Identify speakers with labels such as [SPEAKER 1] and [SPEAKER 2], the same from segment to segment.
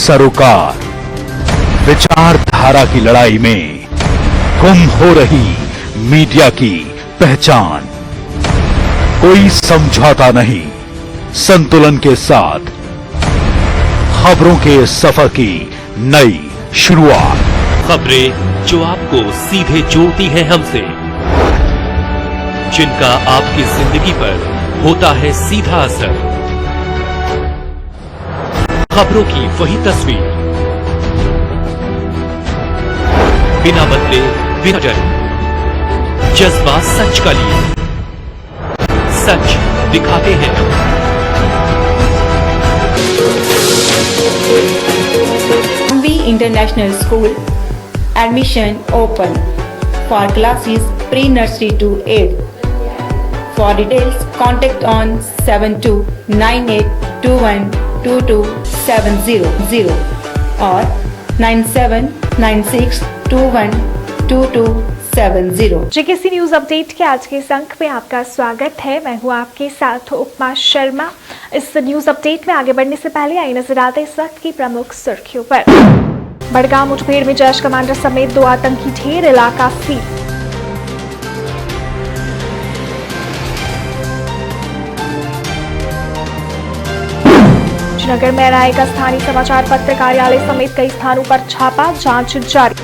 [SPEAKER 1] सरोकार। विचारधारा की लड़ाई में गुम हो रही मीडिया की पहचान। कोई समझौता नहीं, संतुलन के साथ खबरों के सफर की नई शुरुआत।
[SPEAKER 2] खबरें जो आपको सीधे जोड़ती हैं हमसे, जिनका आपकी जिंदगी पर होता है सीधा असर। खबरों की वही तस्वीर, बिना बदले बिना डरे, जज्बा सच का लिए, सच दिखाते हैं।
[SPEAKER 3] MV International School admission open for classes pre-nursery to 8th. For details, contact on 7298212270 or 9796212270।
[SPEAKER 4] JKC news update के आज के इस अंक में आपका स्वागत है। मैं हूं आपके साथ उपमा शर्मा। इस न्यूज अपडेट में आगे बढ़ने से पहले आई नजर आते इस वक्त की प्रमुख सुर्खियों पर। बड़गांव मुठभेड़ में जैश कमांडर समेत 2 आतंकी ढेर, इलाका सील। श्रीनगर में एनआईए का स्थानीय समाचार पत्र कार्यालय समेत कई स्थानों पर छापा, जांच जारी।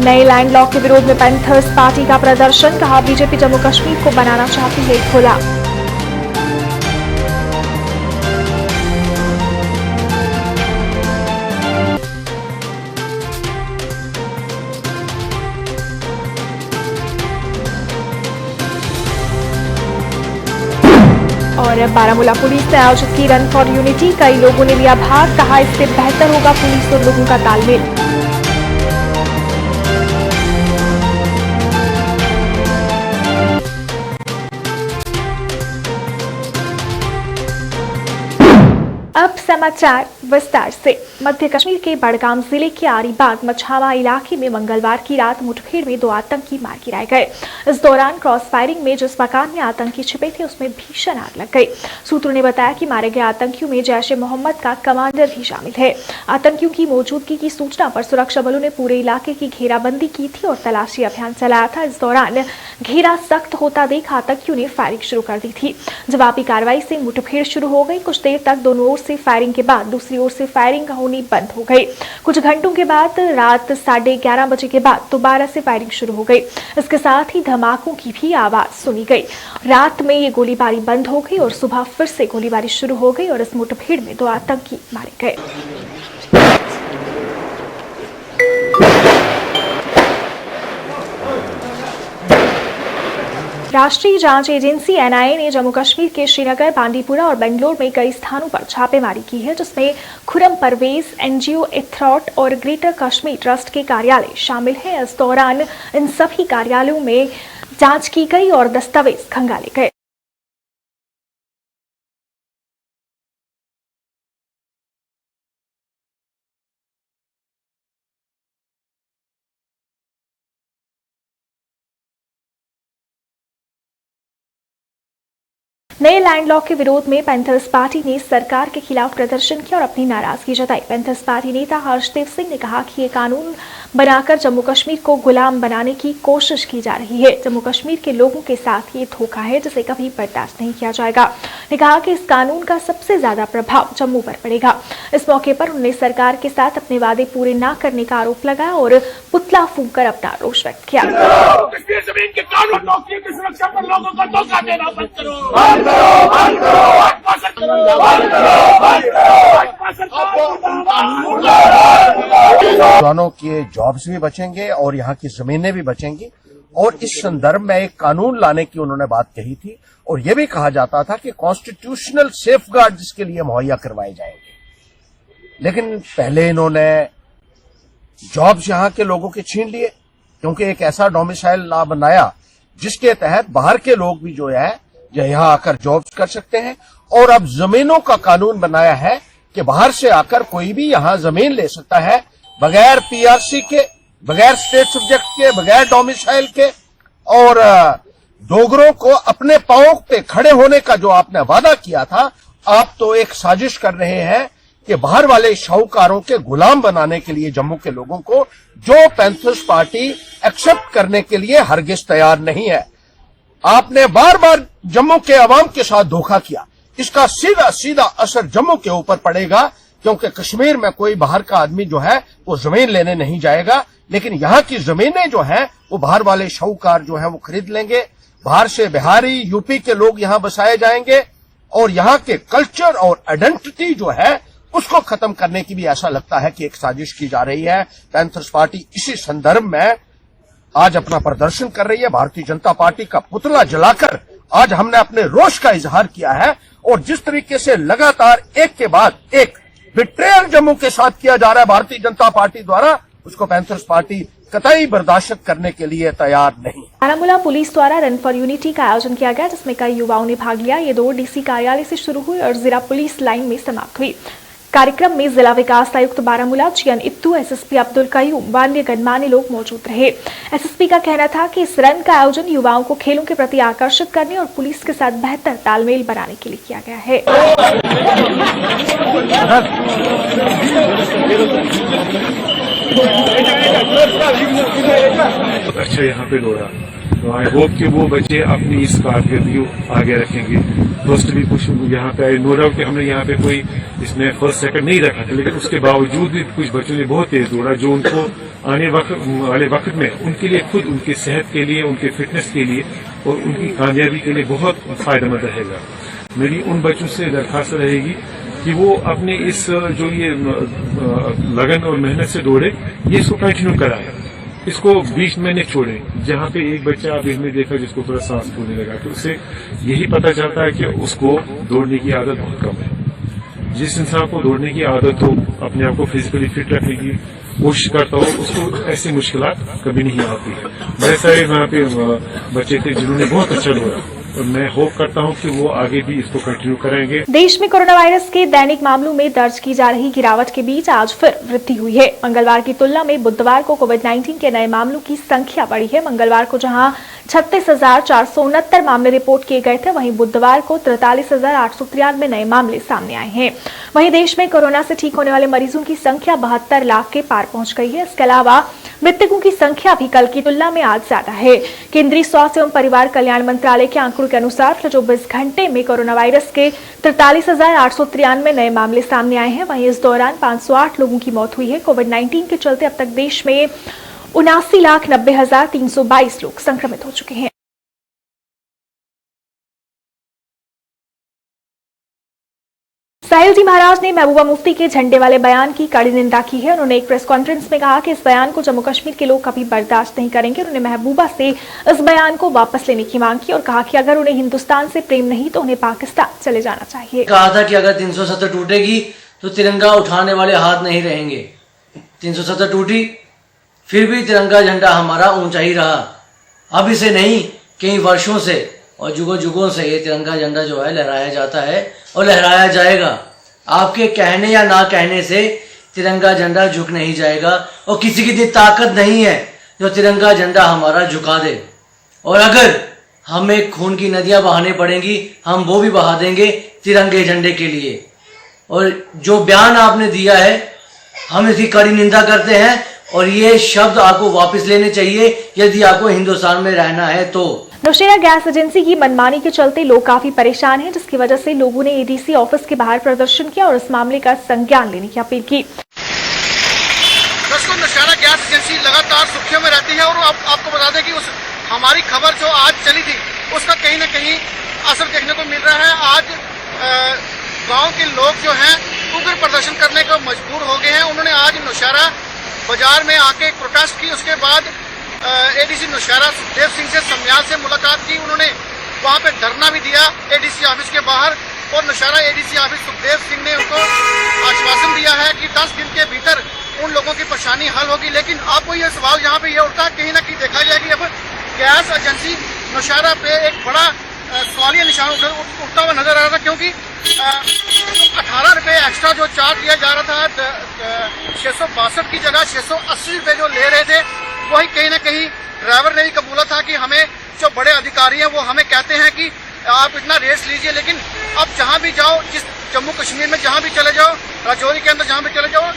[SPEAKER 4] नए लैंड लॉ के विरोध में पैंथर्स पार्टी का प्रदर्शन, कहा बीजेपी जम्मू कश्मीर को बनाना चाहती है खुला। और बारामूला पुलिस ने आयोजित की रन फॉर यूनिटी, कई लोगों ने लिया भाग, कहा इससे बेहतर होगा पुलिस और लोगों का तालमेल। अब समाचार विस्तार से। मध्य कश्मीर के बड़गाम जिले के आरीबाग मछावा इलाके में मंगलवार की रात मुठभेड़ में 2 आतंकी मार गिराए गए। इस दौरान क्रॉस फायरिंग में जिस मकान में आतंकी छिपे थे उसमें भीषण आग लग गई। सूत्रों ने बताया कि मारे गए आतंकियों में जैश-ए-मोहम्मद का कमांडर भी शामिल है। आतंकियों की मौजूदगी की सूचना पर सुरक्षा बलों ने पूरे इलाके की घेराबंदी की थी और तलाशी अभियान चलाया था। इस दौरान घेरा सख्त होता देख आतंकियों ने फायरिंग शुरू कर दी थी। जवाबी कार्रवाई से मुठभेड़ शुरू हो गई। कुछ देर तक दोनों ओर से फायरिंग के बाद दूसरी ओर से फायरिंग होनी बंद हो गई। कुछ घंटों के बाद रात 11:30 बजे के बाद दोबारा से फायरिंग शुरू हो गई। इसके साथ ही धमाकों की भी आवाज सुनी गई। रात में ये गोलीबारी बंद हो गई और सुबह फिर से गोलीबारी शुरू हो गई और इस मुठभेड़ में 2 आतंकी मारे गए। राष्ट्रीय जांच एजेंसी एनआईए ने जम्मू कश्मीर के श्रीनगर, बांदीपुरा और बेंगलोर में कई स्थानों पर छापेमारी की है, जिसमें खुरम परवेज एनजीओ एथरॉट और ग्रेटर कश्मीर ट्रस्ट के कार्यालय शामिल हैं। इस दौरान इन सभी कार्यालयों में जांच की गई और दस्तावेज खंगाले गए। नए लैंड लॉ के विरोध में पैंथर्स पार्टी ने सरकार के खिलाफ प्रदर्शन किया और अपनी नाराजगी जताई। पैंथर्स पार्टी नेता हर्षदेव सिंह ने कहा कि ये कानून बनाकर जम्मू कश्मीर को गुलाम बनाने की कोशिश की जा रही है। जम्मू कश्मीर के लोगों के साथ ये धोखा है जिसे कभी बर्दाश्त नहीं किया जाएगा। ने कहा कि इस कानून का सबसे ज्यादा प्रभाव जम्मू पर पड़ेगा। इस मौके पर उन्होंने सरकार के साथ अपने वादे पूरे न करने का आरोप लगाया और पुतला फूंककर अपना रोष व्यक्त किया।
[SPEAKER 5] कश्मीर जमीन के कानून नौकरी की सुरक्षा पर लोगों को धोखा देना बंद करो।
[SPEAKER 6] नौजवानों के जॉब्स भी बचेंगे और यहाँ की जमीनें भी बचेंगी। और इस संदर्भ में एक कानून लाने की उन्होंने बात कही थी और यह भी कहा जाता था कि कॉन्स्टिट्यूशनल सेफगार्ड जिसके लिए मुहैया करवाए जाएंगे। लेकिन पहले इन्होंने जॉब्स यहाँ के लोगों के छीन लिए, क्योंकि एक ऐसा डोमिसाइल लॉ बनाया जिसके तहत बाहर के लोग भी जो है यहाँ आकर जॉब्स कर सकते हैं। और अब जमीनों का कानून बनाया है कि बाहर से आकर कोई भी यहाँ जमीन ले सकता है बगैर पीआरसी के, बगैर स्टेट सब्जेक्ट के, बगैर डोमिसाइल के। और डोगरों को अपने पांवों पे खड़े होने का जो आपने वादा किया था, आप तो एक साजिश कर रहे हैं कि बाहर वाले शाहूकारों के गुलाम बनाने के लिए जम्मू के लोगों को, जो पैंथर्स पार्टी एक्सेप्ट करने के लिए हरगिज तैयार नहीं है। आपने बार बार जम्मू के अवाम के साथ धोखा किया। इसका सीधा सीधा असर जम्मू के ऊपर पड़ेगा, क्योंकि कश्मीर में कोई बाहर का आदमी जो है वो जमीन लेने नहीं जाएगा, लेकिन यहाँ की जमीनें जो है वो बाहर वाले शाहूकार जो है वो खरीद लेंगे। बाहर से बिहारी, यूपी के लोग यहाँ बसाए जाएंगे और यहाँ के कल्चर और आइडेंटिटी जो है उसको खत्म करने की भी ऐसा लगता है कि एक साजिश की जा रही है। पैंथर्स पार्टी इसी संदर्भ में आज अपना प्रदर्शन कर रही है। भारतीय जनता पार्टी का पुतला जलाकर आज हमने अपने रोष का इजहार किया है, और जिस तरीके से लगातार एक के बाद एक बिट्रेयल जम्मू के साथ किया जा रहा है भारतीय जनता पार्टी द्वारा, उसको पैंथर्स पार्टी कतई बर्दाश्त करने के लिए तैयार नहीं।
[SPEAKER 4] बारामूला पुलिस द्वारा रन फॉर यूनिटी का आयोजन किया गया, जिसमें कई युवाओं ने भाग लिया। ये दौड़ डीसी कार्यालय से शुरू हुई और जिला पुलिस लाइन में समाप्त हुई। कार्यक्रम में जिला विकास आयुक्त बारामूला चियन इत्तू, एसएसपी अब्दुल कयूम व अन्य गणमान्य लोग मौजूद रहे। एसएसपी का कहना था कि इस रन का आयोजन युवाओं को खेलों के प्रति आकर्षित करने और पुलिस के साथ बेहतर तालमेल बनाने के लिए किया गया है।
[SPEAKER 7] अच्छा यहाँ पे दौड़ा, तो आई होप कि वो बच्चे अपनी इस कारकर्दगी आगे रखेंगे। फर्स्ट भी कुछ यहाँ पे आए, नो डाउट कि हमने यहाँ पे कोई इसमें फर्स्ट सेकंड नहीं रखा था, लेकिन उसके बावजूद भी कुछ बच्चों ने बहुत तेज दौड़ा, जो उनको आने वाले वक्त में उनके लिए, खुद उनकी सेहत के लिए, उनके फिटनेस के लिए और उनकी कामयाबी के लिए बहुत फायदेमंद रहेगा। मेरी उन बच्चों से दरखास्त रहेगी कि वो अपने इस जो ये लगन और मेहनत से दौड़े, ये इसको कंटिन्यू कराए, इसको बीच में नहीं छोड़े। जहाँ पे एक बच्चा आप इसमें देखा जिसको थोड़ा सांस फूलने लगा, तो उससे यही पता चलता है कि उसको दौड़ने की आदत बहुत कम है। जिस इंसान को दौड़ने की आदत हो, अपने आप को फिजिकली फिट रखने की कोशिश करता हो, उसको ऐसी मुश्किलात कभी नहीं आती है। बहुत सारे वहाँ पे बच्चे थे जिन्होंने बहुत अच्छा दौड़ा, और मैं होप करता हूं कि वो आगे भी इसको कंटिन्यू करेंगे।
[SPEAKER 4] देश में कोरोना वायरस के दैनिक मामलों में दर्ज की जा रही गिरावट के बीच आज फिर वृद्धि हुई है। मंगलवार की तुलना में बुधवार को कोविड-19 के नए मामलों की संख्या बढ़ी है। मंगलवार को जहां 36,469 मामले रिपोर्ट किए गए थे, वहीं बुधवार को 43,893 नए मामले सामने आए हैं। वहीं देश में कोरोना से ठीक होने वाले मरीजों की संख्या 72 लाख के पार पहुंच गई है। इसके अलावा मृतकों की संख्या भी कल की तुलना में आज ज्यादा है। केंद्रीय स्वास्थ्य एवं परिवार कल्याण मंत्रालय के आंकड़ों के अनुसार 24 घंटे में कोरोना वायरस के 43,893 नए मामले सामने आए हैं। वहीं इस दौरान 508 लोगों की मौत हुई है। कोविड-19 के चलते अब तक देश में 79,90,322 लोग संक्रमित हो चुके हैं। साहिल जी महाराज ने महबूबा मुफ्ती के झंडे वाले बयान की कड़ी निंदा की है। उन्होंने एक प्रेस कॉन्फ्रेंस में कहा कि इस बयान को जम्मू कश्मीर के लोग कभी बर्दाश्त नहीं करेंगे। उन्होंने महबूबा से इस बयान को वापस लेने की मांग की और कहा कि अगर उन्हें हिंदुस्तान से प्रेम नहीं तो उन्हें पाकिस्तान चले जाना चाहिए।
[SPEAKER 8] कहा था कि अगर 370 टूटेगी तो तिरंगा उठाने वाले हाथ नहीं रहेंगे। 370 टूटी, फिर भी तिरंगा झंडा हमारा ऊंचा ही रहा। अब इसे नहीं, कई वर्षों से और जुगों जुगों से ये तिरंगा झंडा जो है लहराया जाता है और लहराया जाएगा। आपके कहने या ना कहने से तिरंगा झंडा झुक नहीं जाएगा और किसी की इतनी ताकत नहीं है जो तिरंगा झंडा हमारा झुका दे। और अगर हमें खून की नदियां बहाने पड़ेंगी, हम वो भी बहा देंगे तिरंगे झंडे के लिए। और जो बयान आपने दिया है, हम इसकी कड़ी निंदा करते हैं और ये शब्द आपको वापस लेने चाहिए यदि आपको हिंदुस्तान में रहना है तो।
[SPEAKER 4] नौशेरा गैस एजेंसी की मनमानी के चलते लोग काफी परेशान हैं, जिसकी वजह से लोगों ने एडीसी ऑफिस के बाहर प्रदर्शन किया और इस मामले का संज्ञान लेने की अपील की।
[SPEAKER 9] दोस्तों, नौशेरा गैस एजेंसी लगातार सुर्खियों में रहती है और आपको बता दें कि उस हमारी खबर जो आज चली थी उसका कहीं न कहीं असर देखने को मिल रहा है। आज गांव के लोग जो हैं उग्र प्रदर्शन करने को मजबूर हो गए हैं। उन्होंने आज नौशेरा बाजार में आके प्रोटेस्ट की। उसके बाद एडीसी नौशेरा सुखदेव सिंह से समयाल से मुलाकात की। उन्होंने वहां पे धरना भी दिया एडीसी ऑफिस के बाहर और नौशेरा एडीसी ऑफिस सुखदेव सिंह ने उनको आश्वासन दिया है कि 10 दिन के भीतर उन लोगों की परेशानी हल होगी। लेकिन आपको ये सवाल यहाँ पे ये उठता है, कहीं ना कहीं देखा जाए कि अब गैस एजेंसी नौशेरा पे एक बड़ा सवालिया निशान उठता हुआ नजर आ रहा था, क्योंकि 18 रुपये एक्स्ट्रा जो चार्ज दिया जा रहा था 662 की जगह 680 रुपये जो ले रहे थे, वही कहीं ना कहीं ड्राइवर ने भी कबूला था कि हमें जो बड़े अधिकारी हैं वो हमें कहते हैं कि आप इतना रेट्स लीजिए, लेकिन अब जहाँ भी जाओ, जिस जम्मू कश्मीर में जहाँ भी चले जाओ, राजौरी के अंदर जहाँ भी चले जाओ,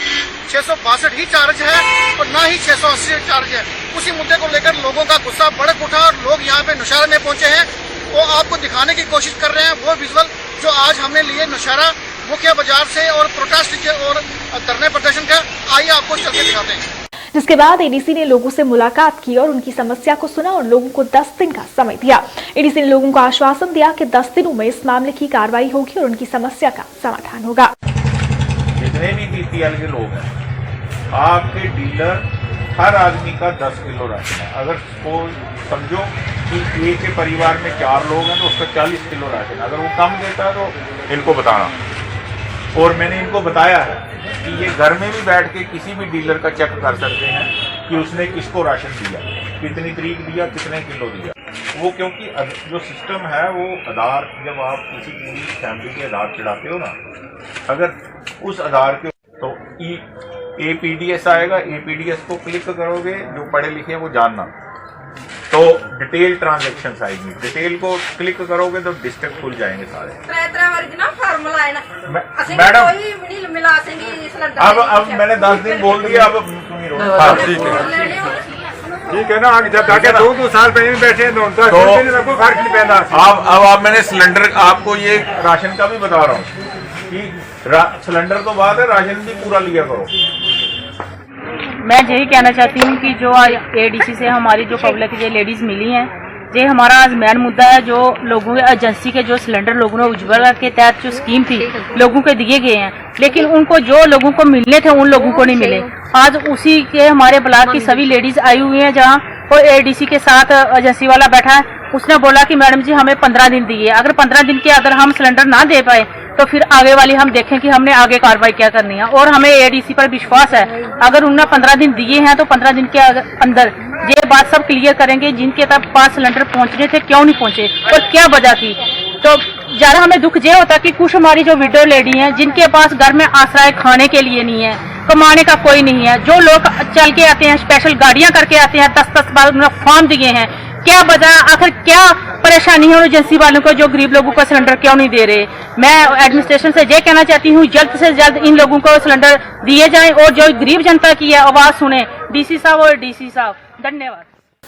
[SPEAKER 9] 662 ही चार्ज है और ना ही 680 चार्ज है। उसी मुद्दे को लेकर लोगों का गुस्सा भड़क उठा और लोग यहाँ पे नौशहरा में पहुंचे हैं। वो आपको दिखाने की कोशिश कर रहे हैं वो विजुअल जो आज हमने लिए नौशहरा मुख्य बाजार से और प्रोटेस्ट और धरने प्रदर्शन का। आइए आपको चल के दिखाते हैं।
[SPEAKER 4] जिसके बाद एडीसी ने लोगों से मुलाकात की और उनकी समस्या को सुना और लोगों को 10 दिन का समय दिया। एडीसी ने लोगों को आश्वासन दिया कि 10 दिनों में इस मामले की कार्रवाई होगी और उनकी समस्या का समाधान होगा।
[SPEAKER 10] जितने भी बीपीएल के लोग हैं, आपके डीलर हर आदमी का 10 किलो राशन है। अगर कोई समझो कि एक के परिवार में 4 लोग हैं तो उसका 40 किलो राशन। अगर वो कम देता है तो इनको बताना। और मैंने इनको बताया है कि ये घर में भी बैठ के किसी भी डीलर का चेक कर सकते हैं कि उसने किसको राशन दिया, कितनी तरीक दिया, कितने किलो दिया। वो क्योंकि जो सिस्टम है वो आधार, जब आप किसी पूरी फैमिली के आधार चढ़ाते हो ना, अगर उस आधार के तो APDS आएगा, APDS को क्लिक करोगे, जो पढ़े लिखे वो जानना, तो डिटेल ट्रांजैक्शंस आएगी। डिटेल को क्लिक करोगे तो डिस्ट्रिक्ट खुल जाएंगे सारे। मैडम अब मैंने 10 दिन बोल दिया, अब
[SPEAKER 7] ठीक है ना, जब जाके 2 साल पहले बैठे हैं तो फर्क नहीं पैदा।
[SPEAKER 10] अब मैंने सिलेंडर आपको ये राशन का भी बता रहा हूँ कि सिलेंडर तो बात है, राशन भी पूरा लिया करो।
[SPEAKER 11] मैं यही कहना चाहती हूँ कि जो एडीसी से हमारी जो पब्लिक ये लेडीज मिली हैं, ये हमारा आज मेन मुद्दा है। जो लोगों के एजेंसी के जो सिलेंडर लोगों ने उज्ज्वला के तहत जो स्कीम थी लोगों के दिए गए हैं, लेकिन उनको जो लोगों को मिलने थे उन लोगों को नहीं मिले। आज उसी के हमारे ब्लॉक की सभी लेडीज आई हुई हैं, जहाँ और एडीसी के साथ एजेंसी वाला बैठा है। उसने बोला कि मैडम जी हमें 15 दिन दिए, अगर 15 दिन के अगर हम सिलेंडर ना दे पाए तो फिर आगे वाली हम देखें कि हमने आगे कार्रवाई क्या करनी है। और हमें एडीसी पर विश्वास है, अगर उन्होंने 15 दिन दिए हैं तो 15 दिन के अंदर ये बात सब क्लियर करेंगे जिनके पास सिलेंडर पहुंचने थे क्यों नहीं पहुंचे और क्या वजह थी। तो ज्यादा हमें दुख ये होता कि कुछ हमारी जो विडो लेडी हैं जिनके पास घर में आश्रय खाने के लिए नहीं है, कमाने का कोई नहीं है, जो लोग चल के आते हैं, स्पेशल गाड़ियां करके आते हैं, 10-10 बार उन्होंने फॉर्म दिए हैं, क्या वजह, आखिर क्या परेशानी है उन एजेंसी वालों को जो गरीब लोगों को सिलेंडर क्यों नहीं दे रहे। मैं एडमिनिस्ट्रेशन से ये कहना चाहती हूँ जल्द से जल्द इन लोगों को सिलेंडर दिए जाएं और जो गरीब जनता की है आवाज सुने डीसी साहब और डीसी साहब। धन्यवाद।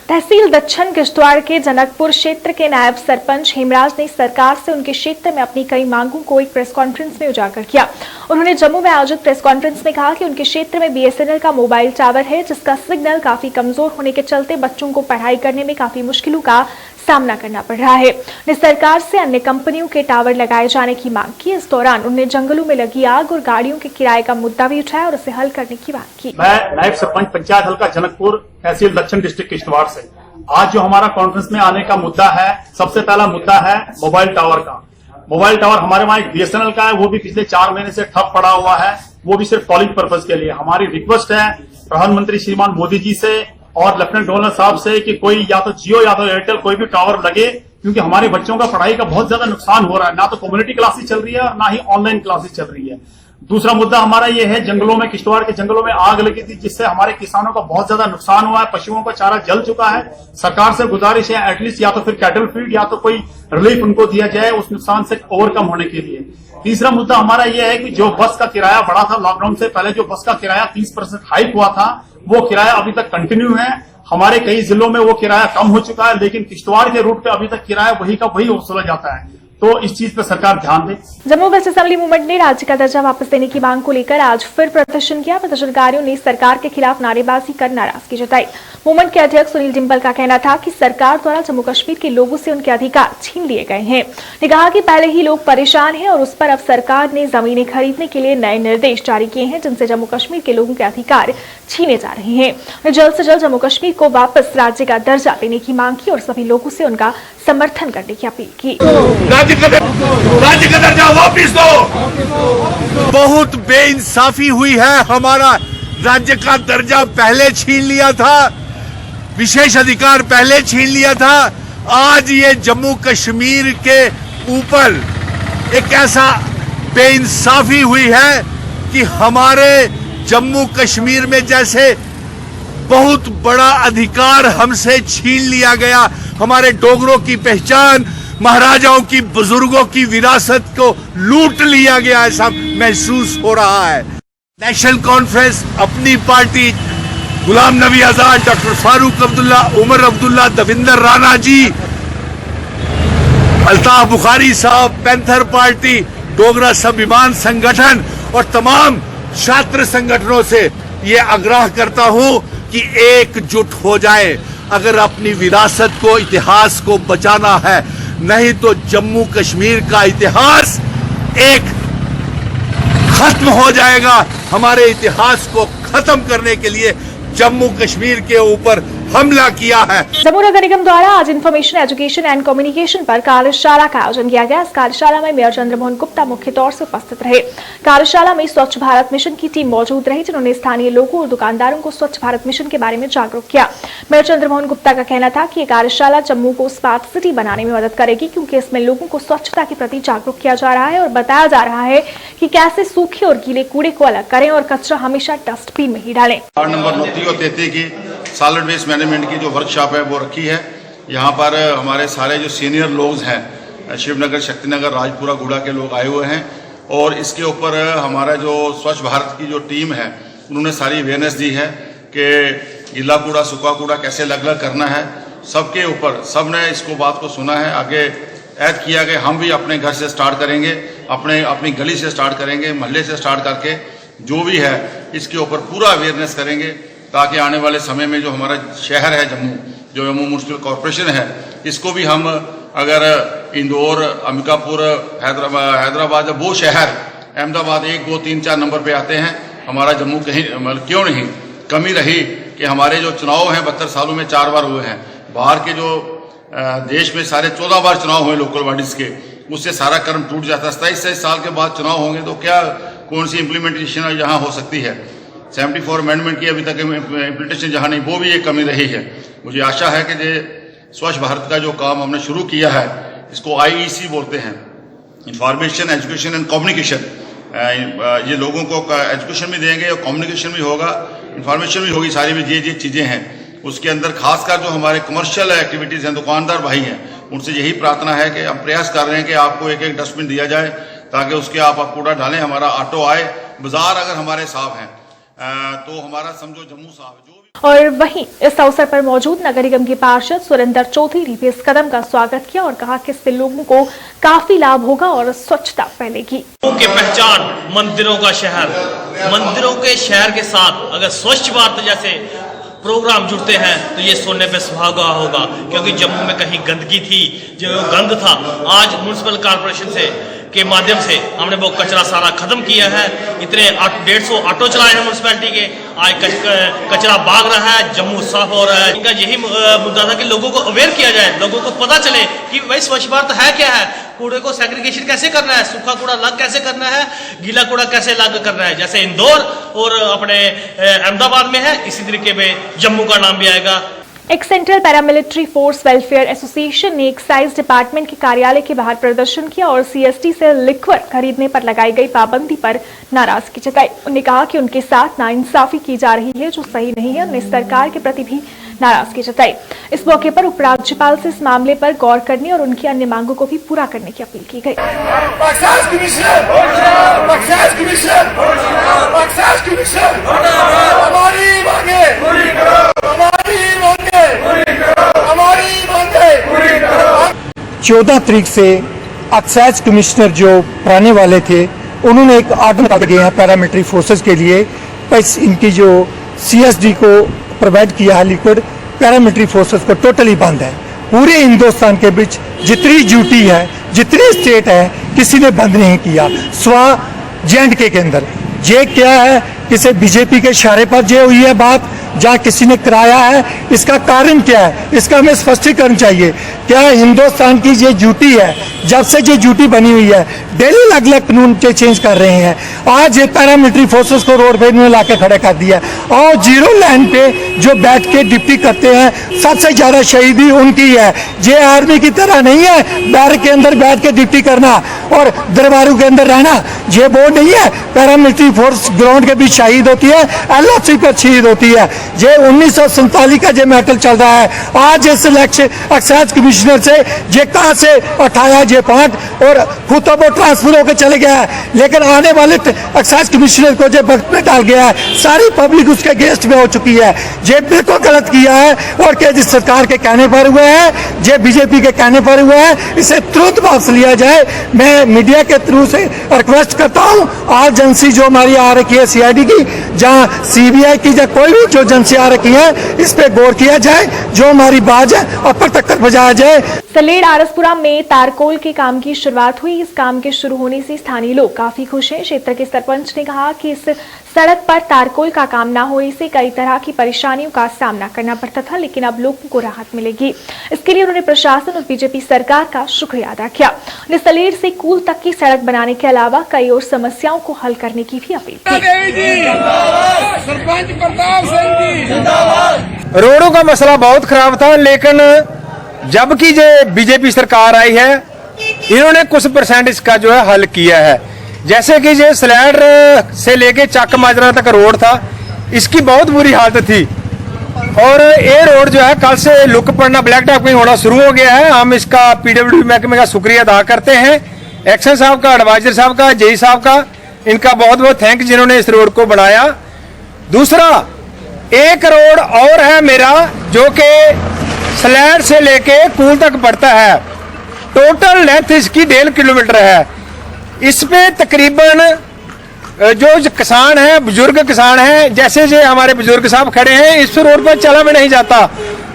[SPEAKER 4] तहसील दक्षिण किश्तवाड़ के जनकपुर क्षेत्र के नायब सरपंच हेमराज ने सरकार से उनके क्षेत्र में अपनी कई मांगों को एक प्रेस कॉन्फ्रेंस में उजागर किया। उन्होंने जम्मू में आयोजित प्रेस कॉन्फ्रेंस में कहा कि उनके क्षेत्र में BSNL का मोबाइल टावर है, जिसका सिग्नल काफी कमजोर होने के चलते बच्चों को पढ़ाई करने में काफी मुश्किलों का सामना करना पड़ रहा है। उन्हें सरकार से अन्य कंपनियों के टावर लगाए जाने की मांग की। इस दौरान उन्होंने जंगलों में लगी आग और गाड़ियों के किराए का मुद्दा भी उठाया और उसे हल करने की बात की।
[SPEAKER 12] मैं नायब सरपंच पंचायत हल्का जनकपुर तहसील दक्षिण डिस्ट्रिक्ट किश्तवाड़ से आज जो हमारा कॉन्फ्रेंस में आने का मुद्दा है, सबसे पहला मुद्दा है मोबाइल टावर का। मोबाइल टावर हमारे वहाँ एक BSNL का है, वो भी पिछले 4 महीने से ठप पड़ा हुआ है, वो भी सिर्फ कॉलिंग पर्पज के लिए। हमारी रिक्वेस्ट है प्रधानमंत्री श्रीमान मोदी जी से और लेफ्टिनेंट गवर्नर साहब से कि कोई या तो जियो या तो एयरटेल कोई भी टावर लगे, क्योंकि हमारे बच्चों का पढ़ाई का बहुत ज्यादा नुकसान हो रहा है। ना तो कम्युनिटी क्लासेस चल रही है और ना ही ऑनलाइन क्लासेस चल रही है। दूसरा मुद्दा हमारा ये है, जंगलों में, किश्तवाड़ के जंगलों में आग लगी थी, जिससे हमारे किसानों का बहुत ज्यादा नुकसान हुआ है। पशुओं का चारा जल चुका है। सरकार से गुजारिश है एटलीस्ट या तो फिर कैटल फीड या तो कोई रिलीफ उनको दिया जाए उस नुकसान से ओवरकम होने के लिए। तीसरा मुद्दा हमारा यह है कि जो बस का किराया बढ़ा था लॉकडाउन से पहले, जो बस का किराया 30% हाइक हुआ था, वो किराया अभी तक कंटिन्यू है। हमारे कई जिलों में वो किराया कम हो चुका है, लेकिन किश्तवाड़ के रूट पे अभी तक किराया वही का वही वसूला जाता है। तो इस चीज पर सरकार ध्यान दे।
[SPEAKER 4] जम्मू वेस्ट असेंबली मूवमेंट ने राज्य का दर्जा वापस देने की मांग को लेकर आज फिर प्रदर्शन किया। प्रदर्शनकारियों ने सरकार के खिलाफ नारेबाजी कर नाराजगी जताई। मूवमेंट के अध्यक्ष सुनील डिम्पल का कहना था कि सरकार द्वारा जम्मू कश्मीर के लोगों से उनके अधिकार छीन लिए गए हैं। ने कहा कि पहले ही लोग परेशान हैं और उस पर अब सरकार ने जमीनें खरीदने के लिए नए निर्देश जारी किए हैं, जिनसे जम्मू कश्मीर के लोगों के अधिकार छीने जा रहे हैं। जल्द से जल्द जम्मू कश्मीर को वापस राज्य का दर्जा देने की मांग की और सभी लोगों से उनका समर्थन करने की अपील की।
[SPEAKER 5] राज्य का दर्जा वापिस दो।
[SPEAKER 6] बहुत बेइंसाफी हुई है। हमारा राज्य का दर्जा पहले छीन लिया था, विशेष अधिकार पहले छीन लिया था। आज ये जम्मू कश्मीर के ऊपर एक ऐसा बेइंसाफी हुई है कि हमारे जम्मू कश्मीर में जैसे बहुत बड़ा अधिकार हमसे छीन लिया गया,
[SPEAKER 5] हमारे डोगरों की पहचान, महाराजाओं की, बुजुर्गों की विरासत को लूट लिया गया, ऐसा महसूस हो रहा है। नेशनल कॉन्फ्रेंस अपनी पार्टी, गुलाम नबी आजाद, डॉक्टर फारूक अब्दुल्ला, उमर अब्दुल्ला, दविंदर राणा जी, अल्ताफ बुखारी साहब, पैंथर पार्टी, डोगरा स्वाभिमान संगठन और तमाम छात्र संगठनों से ये आग्रह करता हूं कि एकजुट हो जाए। अगर अपनी विरासत को, इतिहास को बचाना है, नहीं तो जम्मू कश्मीर का इतिहास एक खत्म हो जाएगा। हमारे इतिहास को खत्म करने के लिए जम्मू कश्मीर के ऊपर हमला किया है।
[SPEAKER 4] जम्मू नगर निगम द्वारा आज इन्फॉर्मेशन, एजुकेशन एंड कम्युनिकेशन पर कार्यशाला का आयोजन किया गया। इस कार्यशाला में मेयर चंद्रमोहन गुप्ता मुख्य तौर से उपस्थित रहे। कार्यशाला में स्वच्छ भारत मिशन की टीम मौजूद रही, जिन्होंने स्थानीय लोगों और दुकानदारों को स्वच्छ भारत मिशन के बारे में जागरूक किया। मेयर चंद्रमोहन गुप्ता का कहना था कि ये कार्यशाला जम्मू को स्मार्ट सिटी बनाने में मदद करेगी, क्योंकि इसमें लोगों को स्वच्छता के प्रति जागरूक किया जा रहा है और बताया जा रहा है कि कैसे सूखे और गीले कूड़े को अलग करें और कचरा हमेशा डस्टबिन में ही डालें।
[SPEAKER 13] वार्ड नंबर 29 और 33 की सॉलिड वेस्ट मैनेजमेंट की जो वर्कशॉप है वो रखी है। यहाँ पर हमारे सारे जो सीनियर लोग हैं, शिवनगर, शक्तिनगर, राजपुरा, गुड़ा के लोग आए हुए हैं और इसके ऊपर हमारा जो स्वच्छ भारत की जो टीम है उन्होंने सारी अवेयरनेस दी है कि गीला कूड़ा, सूखा कूड़ा कैसे अलग अलग करना है। सबके ऊपर सबने इसको बात को सुना है, आगे ऐड किया गया। हम भी अपने घर से स्टार्ट करेंगे, अपनी गली से स्टार्ट करेंगे, मोहल्ले से स्टार्ट करके जो भी है इसके ऊपर पूरा अवेयरनेस करेंगे, ताकि आने वाले समय में जो हमारा शहर है जम्मू, जो जम्मू म्यूनिसिपल कॉरपोरेशन है, इसको भी हम अगर इंदौर, अंबिकापुर, हैदराबाद, वो शहर अहमदाबाद 1, 2, 3, 4 नंबर पे आते हैं, हमारा जम्मू कहीं क्यों नहीं कमी रही कि हमारे जो चुनाव हैं 72 सालों में 4 बार हुए हैं। बाहर के जो देश में सारे 14 बार चुनाव हुए लोकल बॉडीज के, उससे सारा कर्म टूट जाता है। 27 साल के बाद चुनाव होंगे तो क्या कौन सी इम्प्लीमेंटेशन यहाँ हो सकती है। 74 अमेंडमेंट की अभी तक इम्प्लीमेंटेशन जहाँ नहीं, वो भी एक कमी रही है। मुझे आशा है कि जो स्वच्छ भारत का जो काम हमने शुरू किया है, इसको IEC बोलते हैं, इंफॉर्मेशन, एजुकेशन एंड कम्युनिकेशन। ये लोगों को एजुकेशन भी देंगे और कम्युनिकेशन भी होगा, इंफॉर्मेशन भी होगी, सारी भी ये चीज़ें हैं। उसके अंदर खासकर जो हमारे कमर्शियल एक्टिविटीज़ हैं, दुकानदार भाई हैं, उनसे यही प्रार्थना है कि हम प्रयास कर रहे हैं कि आपको एक डस्टबिन दिया जाए, ताकि उसके आप कूड़ा डालें, हमारा ऑटो आए। बाजार अगर हमारे साफ हैं तो हमारा समझो जम्मू साफ है।
[SPEAKER 4] और वहीं इस अवसर पर मौजूद नगर निगम के पार्षद सुरेंद्र चौधरी ने भी इस कदम का स्वागत किया और कहा कि इससे लोगों को काफी लाभ होगा और स्वच्छता फैलेगी।
[SPEAKER 2] के पहचान मंदिरों का शहर, मंदिरों के शहर के साथ अगर स्वच्छ भारत जैसे प्रोग्राम जुड़ते हैं तो ये सोने पे सुहागा होगा, क्योंकि जम्मू में कहीं गंदगी थी, जो गंद था, आज म्यूनिसिपल कॉर्पोरेशन से के माध्यम से हमने वो कचरा सारा खत्म किया है। इतने 150 ऑटो चलाए हैं म्यूनिसिपैलिटी के, आज कचरा भाग रहा है, जम्मू साफ हो रहा है। इनका यही मुद्दा था कि लोगों को अवेयर किया जाए, लोगों को पता चले कि भाई स्वच्छ भारत है क्या है, कूड़े को सेग्रीगेशन कैसे करना है, सूखा कूड़ा अलग कैसे करना है, गीला कूड़ा कैसे अलग करना है। जैसे इंदौर और अपने अहमदाबाद में है, इसी तरीके में जम्मू का नाम भी आएगा।
[SPEAKER 4] एक central paramilitary force welfare association ने एक्साइज डिपार्टमेंट के कार्यालय के बाहर प्रदर्शन किया और CST से लिक्वर खरीदने पर लगाई गई पाबंदी पर नाराजगी जताई। उन्होंने कहा कि उनके साथ नाइंसाफी की जा रही है, जो सही नहीं है। उन्होंने सरकार के प्रति भी नाराजगी जताई। इस मौके पर उपराज्यपाल से इस मामले पर गौर करने और उनकी अन्य मांगों को भी पूरा करने की अपील की गई।
[SPEAKER 14] चौदह तारीख से एक्साइज कमिश्नर जो पुराने वाले थे, उन्होंने एक आर्डर डाल गए हैं पैरामिलिट्री फोर्सेस के लिए। इनकी जो CSD को प्रोवाइड किया है लिक्विड, पैरामिलिट्री फोर्सेस को टोटली बंद है। पूरे हिंदुस्तान के बीच जितनी ड्यूटी है, जितने स्टेट है, किसी ने बंद नहीं किया, स्वा J&K के अंदर। ये क्या है, किसी बीजेपी के इशारे पर ये हुई है बात, जहाँ किसी ने कराया है, इसका कारण क्या है, इसका हमें स्पष्टीकरण चाहिए। क्या हिंदुस्तान की ये ड्यूटी है, जब से जो ड्यूटी बनी हुई है डेली अलग अलग कानून के चेंज कर रहे हैं। आज ये पैरामिलिट्री फोर्सेस को रोड पे ला के खड़े कर दिया और जीरो लाइन पे जो बैठ के ड्यूटी करते हैं सबसे ज्यादा शहीदी उनकी है। ये आर्मी की तरह नहीं है बैरक के अंदर बैठ के ड्यूटी करना और दरबारों के अंदर रहना, ये वो नहीं है। पैरामिलिट्री फोर्स ग्राउंड के बीच शहीद होती है, LOC पर शहीद होती है। ये 1947 का जो मैटर चल रहा है, आज इस एक्साइज कमिश्नर से ये कहाँ से उठाया ये पॉइंट और खुद तो वो ट्रांसफर होकर चले गया है, लेकिन आने वाले एक्साइज कमिश्नर को जो वक्त में डाल गया है सारी पब्लिक उसके गेस्ट में हो चुकी है। ये बिल्कुल गलत किया है और केंद्र सरकार के कहने पर हुए हैं, ये बीजेपी के कहने पर हुए हैं, इसे तुरंत वापस लिया जाए। मैं मीडिया के थ्रू से रिक्वेस्ट करता हूँ आज एजेंसी जो हमारी आ रखी है CID की, जहाँ CBI की या कोई भी जो एजेंसी आ रखी है इस पे गौर किया जाए, जो हमारी बात है अपर तक बजाया जाए।
[SPEAKER 4] सलेड़ आरसपुरा में तारकोल के काम की शुरुआत हुई। इस काम के शुरू होने से स्थानीय लोग काफी खुश हैं। क्षेत्र के सरपंच ने कहा कि इस सड़क पर तारकोल का काम न होने से कई तरह की परेशानियों का सामना करना पड़ता था, लेकिन अब लोगों को राहत मिलेगी। इसके लिए उन्होंने प्रशासन और बीजेपी सरकार का शुक्रिया अदा किया। उन्होंने सलेड़ से कूल तक की सड़क बनाने के अलावा कई और समस्याओं को हल करने की भी अपील की।
[SPEAKER 15] रोडों का मसला बहुत खराब था, लेकिन जबकि ये बीजेपी सरकार आई है इन्होंने कुछ परसेंट इसका जो है हल किया है। जैसे कि ये सलैड से लेके चक माजरा तक रोड था, इसकी बहुत बुरी हालत थी और ये रोड जो है कल से लुक पड़ना ब्लैक टॉपिंग होना शुरू हो गया है। हम इसका PWD महकमे का शुक्रिया अदा करते हैं, एक्शन साहब का, एडवाइजर साहब का, JE साहब का, इनका बहुत बहुत थैंक जिन्होंने इस रोड को बनाया। दूसरा एक रोड और है मेरा जो कि सलैड से लेके कूल तक पड़ता है, टोटल लेंथ इसकी 1.5 किलोमीटर है। इस पे तकरीबन जो किसान हैं, बुजुर्ग किसान हैं, जैसे जो हमारे बुजुर्ग साहब खड़े हैं, इस रोड पर चला भी नहीं जाता।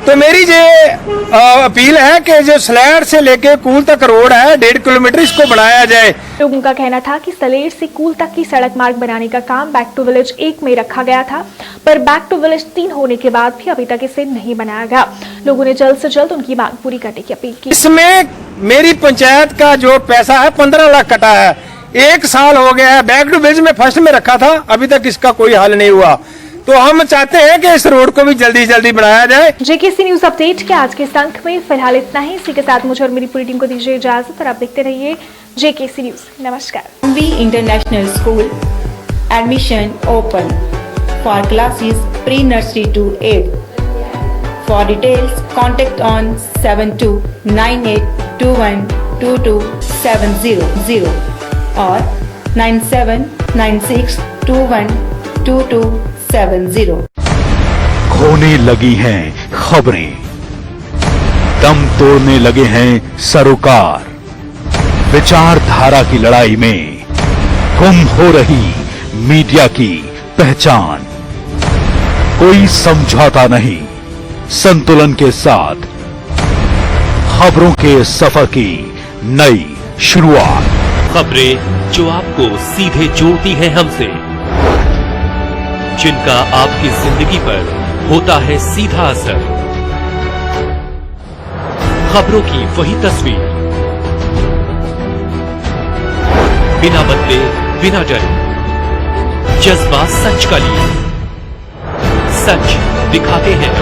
[SPEAKER 15] तो मेरी ये अपील है कि जो सलैड से लेके कूल तक रोड है 1.5 किलोमीटर, इसको बनाया जाए।
[SPEAKER 4] लोगों का कहना था कि सलेड़ से कूल तक की सड़क मार्ग बनाने का काम बैक टू विलेज 1 में रखा गया था, पर बैक टू विलेज 3 होने के बाद भी अभी तक इसे नहीं बनाया गया। लोगों ने जल्द से जल्द उनकी मांग पूरी करने की अपील की।
[SPEAKER 15] इसमें मेरी पंचायत का जो पैसा है 15 लाख कटा है, 1 साल हो गया है। बैक टू विलेज में फर्स्ट में रखा था, अभी तक इसका कोई हल नहीं हुआ। तो हम चाहते हैं कि इस रोड को भी जल्दी जल्दी बनाया जाए।
[SPEAKER 4] JKC न्यूज अपडेट के आज के इस अंक में फिलहाल इतना ही। इसी के साथ मुझे और मेरी पूरी टीम को दीजिए इजाजत और आप देखते रहिए JKC न्यूज। नमस्कार।
[SPEAKER 3] MV international school admission open for classes pre nursery to 8। For details, contact on 7298212270 or 9796212270।
[SPEAKER 1] खोने लगी हैं खबरें, दम तोड़ने लगे हैं सरोकार। विचारधारा की लड़ाई में गुम हो रही मीडिया की पहचान। कोई समझौता नहीं, संतुलन के साथ खबरों के सफर की नई शुरुआत।
[SPEAKER 16] खबरें जो आपको सीधे जोड़ती हैं हमसे, जिनका आपकी जिंदगी पर होता है सीधा असर। खबरों की वही तस्वीर, बिना बदले बिना डरे, जज्बा सच का लिए, सच दिखाते हैं।